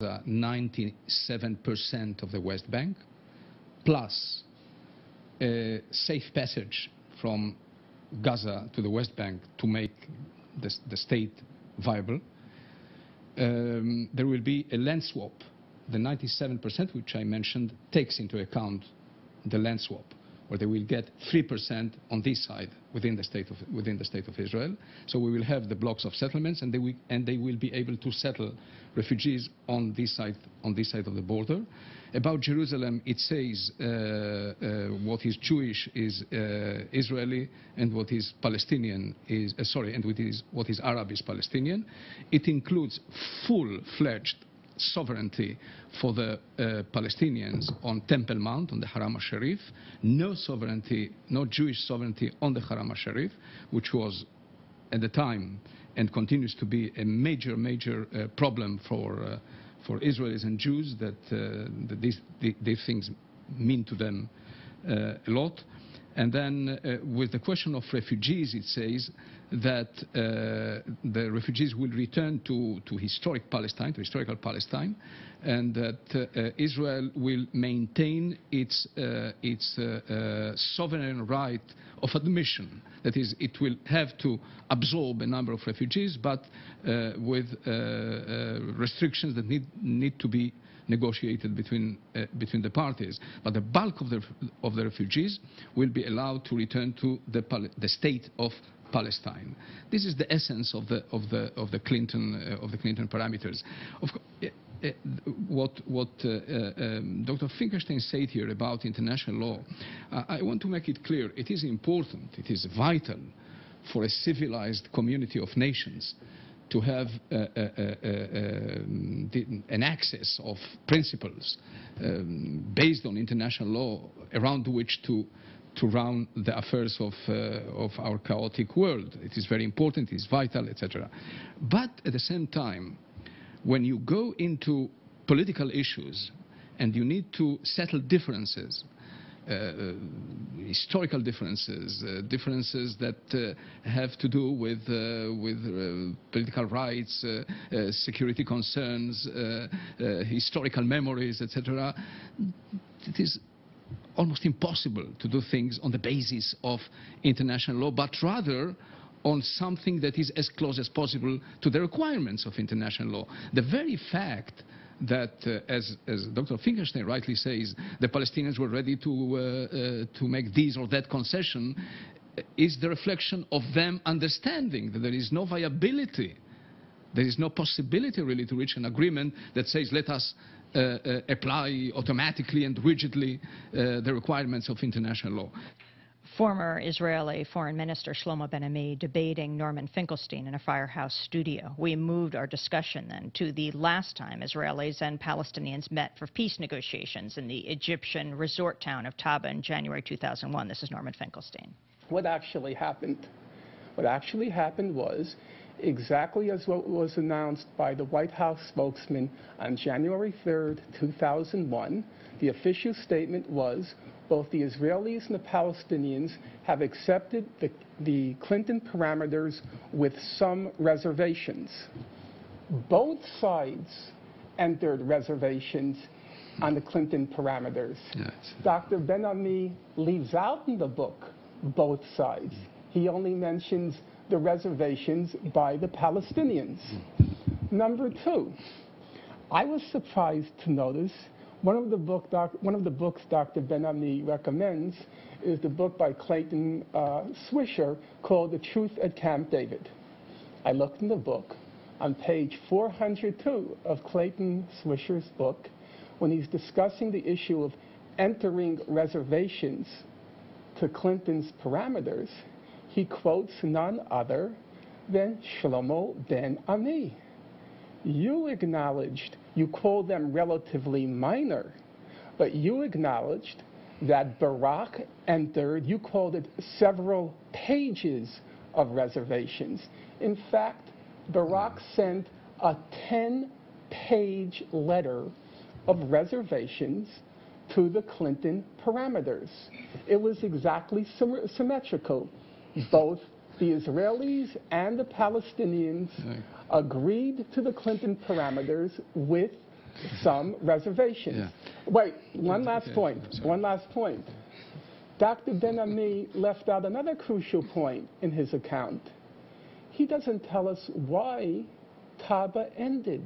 97% of the West Bank, plus a safe passage from Gaza to the West Bank to make the state viable. There will be a land swap. The 97%, which I mentioned, takes into account the land swap, where they will get 3% on this side within the state of Israel. So we will have the blocks of settlements, and they will be able to settle refugees on this side of the border. About Jerusalem, it says what is Jewish is Israeli, and what is Palestinian is what is Arab is Palestinian. It includes full-fledged sovereignty for the Palestinians on Temple Mount, on the Haram al-Sharif, no sovereignty, no Jewish sovereignty on the Haram al-Sharif, which was at the time and continues to be a major problem for Israelis and Jews, that these things mean to them a lot. And then with the question of refugees, it says that the refugees will return to historic Palestine, to historical Palestine, and that Israel will maintain its sovereign right of admission. That is, it will have to absorb a number of refugees, but with restrictions that need to be negotiated between the parties. But the bulk of the refugees will be allowed to return to the state of Palestine. This is the essence of the Clinton parameters. Of course, what Dr. Finkelstein said here about international law, I want to make it clear. It is important, it is vital for a civilized community of nations to have an access of principles based on international law around which to run the affairs of our chaotic world. It is very important, it is vital, etc. But at the same time, when you go into political issues and you need to settle differences, historical differences, differences that have to do with political rights, security concerns, historical memories, etc. It is almost impossible to do things on the basis of international law, but rather on something that is as close as possible to the requirements of international law. The very fact that, as Dr. Finkelstein rightly says, the Palestinians were ready to make this or that concession is the reflection of them understanding that there is no viability, there is no possibility really to reach an agreement that says let us apply automatically and rigidly the requirements of international law. Former Israeli Foreign Minister Shlomo Ben Ami debating Norman Finkelstein in a firehouse studio. We moved our discussion then to the last time Israelis and Palestinians met for peace negotiations in the Egyptian resort town of Taba in January 2001. This is Norman Finkelstein. What actually happened? What actually happened was exactly as what was announced by the White House spokesman on January 3rd, 2001. The official statement was both the Israelis and the Palestinians have accepted the Clinton parameters with some reservations. Both sides entered reservations on the Clinton parameters. Yes. Dr. Ben Ami leaves out in the book both sides. He only mentions the reservations by the Palestinians. Number two, I was surprised to notice one of the books Dr. Ben Ami recommends is the book by Clayton Swisher called The Truth at Camp David. I looked in the book on page 402 of Clayton Swisher's book when he's discussing the issue of entering reservations to Clinton's parameters. He quotes none other than Shlomo Ben Ami. You acknowledged, you called them relatively minor, but you acknowledged that Barak entered, you called it several pages of reservations. In fact, Barak sent a 10-page letter of reservations to the Clinton parameters. It was exactly symmetrical. Both the Israelis and the Palestinians agreed to the Clinton parameters with some reservations. Yeah. Wait, one last Okay. point. Sorry. One last point. Dr. Ben Ami left out another crucial point in his account. He doesn't tell us why Taba ended.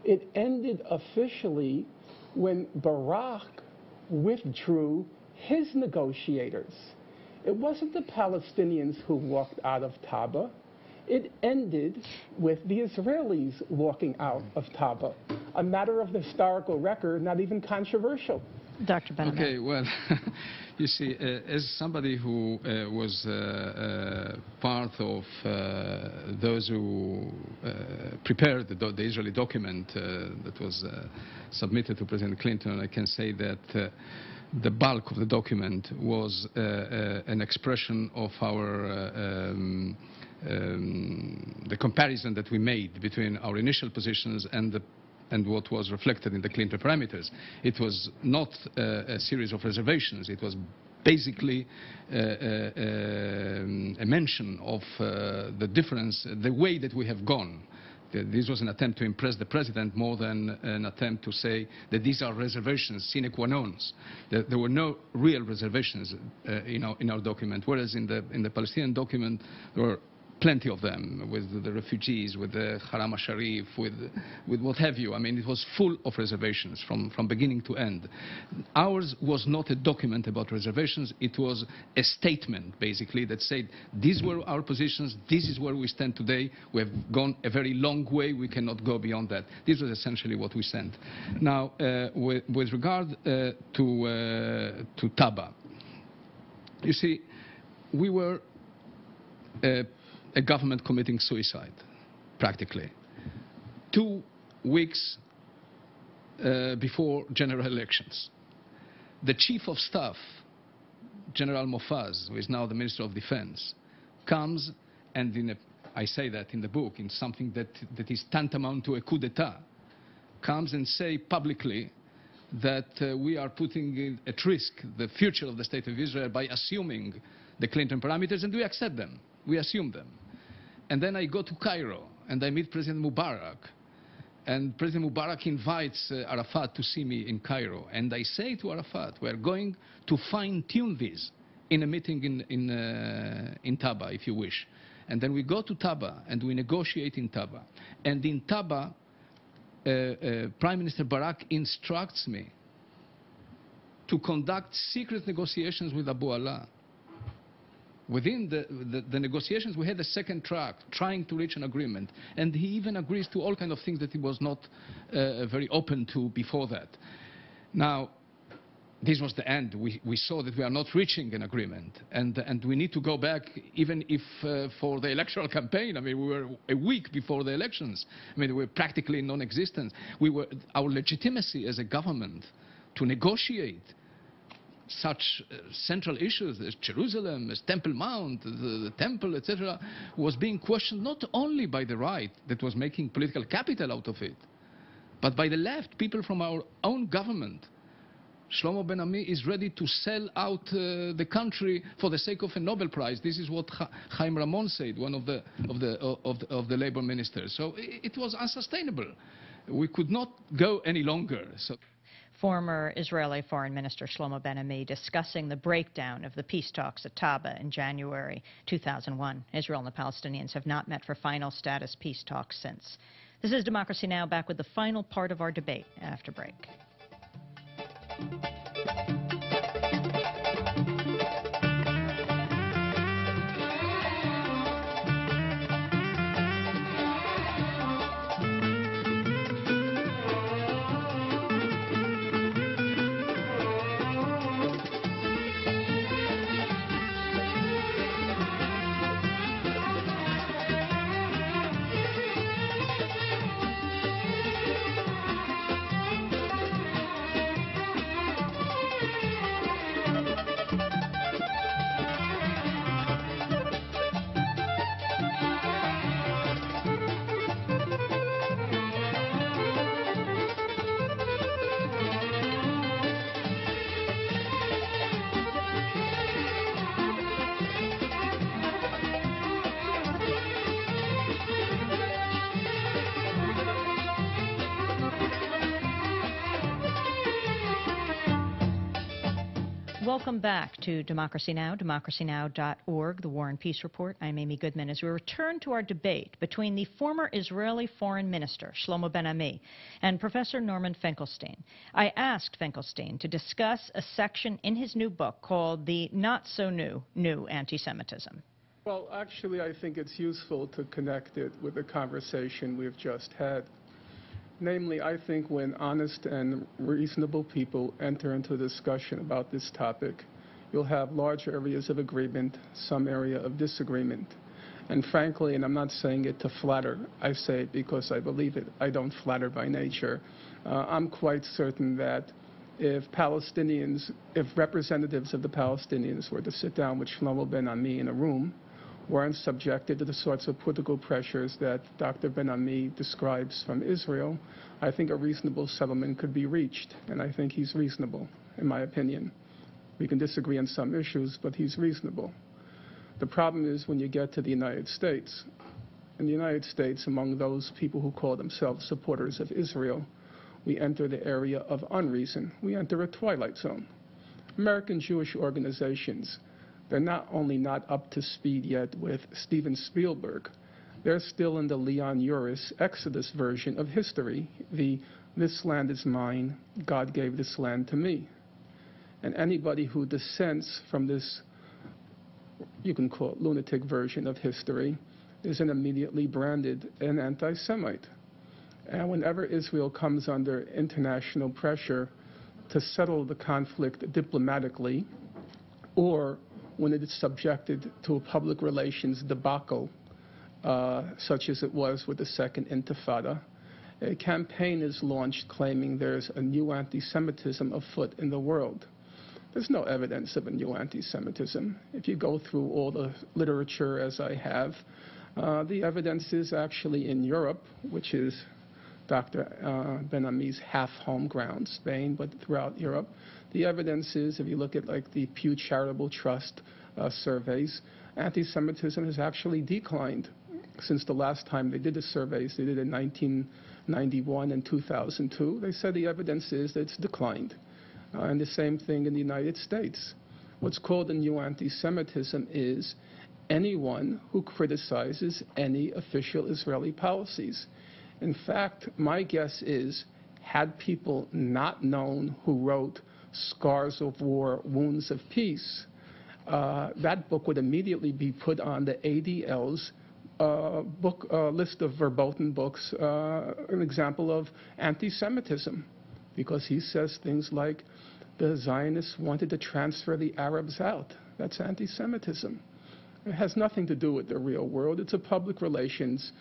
It ended officially when Barak withdrew his negotiators. It wasn't the Palestinians who walked out of Taba. It ended with the Israelis walking out of Taba. A matter of the historical record, not even controversial. Dr. Ben Ami. Okay, well, you see, as somebody who was part of those who prepared the Israeli document that was submitted to President Clinton, I can say that the bulk of the document was an expression of our the comparison that we made between our initial positions and what was reflected in the Clinton parameters. It was not a series of reservations. It was basically a mention of the difference, the way that we have gone. This was an attempt to impress the president more than an attempt to say that these are reservations, sine qua non. There were no real reservations in our document, whereas in the Palestinian document there were plenty of them, with the refugees, with the Haram al-Sharif, with what have you. I mean, it was full of reservations from beginning to end. Ours was not a document about reservations. It was a statement, basically, that said, these were our positions, this is where we stand today. We have gone a very long way. We cannot go beyond that. This was essentially what we sent. Now, with regard to Taba, you see, we were a government committing suicide, practically. 2 weeks before general elections. The Chief of Staff, General Mofaz, who is now the Minister of Defense, comes and I say that in the book, in something that is tantamount to a coup d'etat, comes and say publicly that we are putting at risk the future of the State of Israel by assuming the Clinton parameters, and we accept them. We assume them. And then I go to Cairo and I meet President Mubarak. And President Mubarak invites Arafat to see me in Cairo. And I say to Arafat, we are going to fine-tune this in a meeting in Taba, if you wish. And then we go to Taba and we negotiate in Taba. And in Taba, Prime Minister Barak instructs me to conduct secret negotiations with Abu Allah. Within the negotiations, we had a second track, trying to reach an agreement. And he even agrees to all kinds of things that he was not very open to before that. Now, this was the end. We saw that we are not reaching an agreement. And we need to go back, even if for the electoral campaign. I mean, we were a week before the elections. I mean, we were practically non-existent. Our legitimacy as a government to negotiate such central issues as Jerusalem, as Temple Mount, the temple, etc., was being questioned not only by the right that was making political capital out of it, but by the left, people from our own government. Shlomo Ben Ami is ready to sell out the country for the sake of a Nobel Prize. This is what Chaim Ramon said, one of the labor ministers. So it was unsustainable. We could not go any longer. So. Former Israeli Foreign Minister Shlomo Ben Ami discussing the breakdown of the peace talks at Taba in January 2001. Israel and the Palestinians have not met for final status peace talks since. This is Democracy Now! Back with the final part of our debate after break. Welcome back to Democracy Now!, democracynow.org, the War and Peace Report. I'm Amy Goodman. As we return to our debate between the former Israeli Foreign Minister, Shlomo Ben Ami, and Professor Norman Finkelstein, I asked Finkelstein to discuss a section in his new book called The Not-So-New Anti-Semitism. Well, actually, I think it's useful to connect it with the conversation we've just had. Namely, I think when honest and reasonable people enter into a discussion about this topic, you'll have large areas of agreement, some area of disagreement. And frankly, and I'm not saying it to flatter, I say it because I believe it. I don't flatter by nature. I'm quite certain that if representatives of the Palestinians were to sit down with Shlomo Ben Ami in a room, weren't subjected to the sorts of political pressures that Dr. Ben Ami describes from Israel, I think a reasonable settlement could be reached. And I think he's reasonable, in my opinion. We can disagree on some issues, but he's reasonable. The problem is when you get to the United States. In the United States, among those people who call themselves supporters of Israel, we enter the area of unreason. We enter a twilight zone. American Jewish organizations, they're not only not up to speed yet with Steven Spielberg, they're still in the Leon Uris Exodus version of history, this land is mine, God gave this land to me. And anybody who dissents from this, you can call it lunatic version of history, is immediately branded an anti-Semite. And whenever Israel comes under international pressure to settle the conflict diplomatically, or when it is subjected to a public relations debacle, such as it was with the Second Intifada, a campaign is launched claiming there's a new anti-Semitism afoot in the world. There's no evidence of a new anti-Semitism. If you go through all the literature as I have, the evidence is actually in Europe, which is Dr. Ben Ami's half-home ground, Spain, but throughout Europe. The evidence is, if you look at like the Pew Charitable Trust surveys, anti-Semitism has actually declined since the last time they did the surveys. They did it in 1991 and 2002. They said the evidence is that it's declined. And the same thing in the United States. What's called a new anti-Semitism is anyone who criticizes any official Israeli policies. In fact, my guess is, had people not known who wrote Scars of War, Wounds of Peace, that book would immediately be put on the ADL's book list of verboten books, an example of anti-Semitism, because he says things like, the Zionists wanted to transfer the Arabs out. That's anti-Semitism. It has nothing to do with the real world. It's a public relations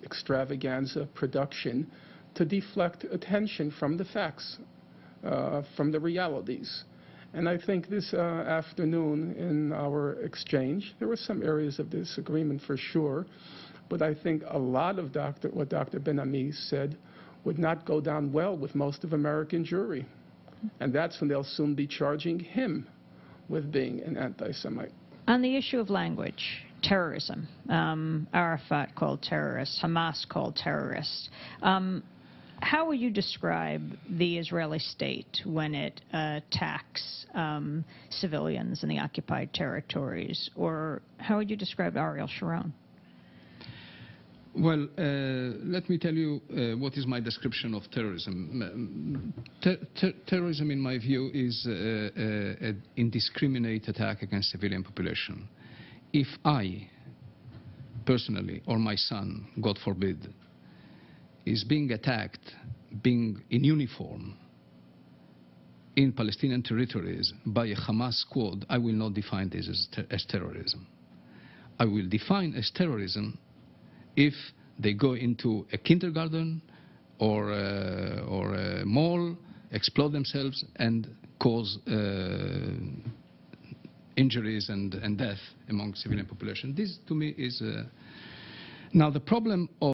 extravaganza production to deflect attention from the facts, from the realities. And I think this afternoon in our exchange, there were some areas of disagreement for sure, but I think a lot of what Dr. Ben Ami said would not go down well with most of American Jewry. And that's when they'll soon be charging him with being an anti-Semite. On the issue of language, terrorism, Arafat called terrorists, Hamas called terrorists. How would you describe the Israeli state when it attacks civilians in the occupied territories? Or how would you describe Ariel Sharon? Well, let me tell you what is my description of terrorism. Terrorism, in my view, is an indiscriminate attack against civilian population. If I, personally, or my son, God forbid, is being attacked, being in uniform, in Palestinian territories by a Hamas squad, I will not define this as terrorism. I will define as terrorism if they go into a kindergarten or a mall, explode themselves, and cause injuries and death among civilian population. This, to me, is... Now, the problem of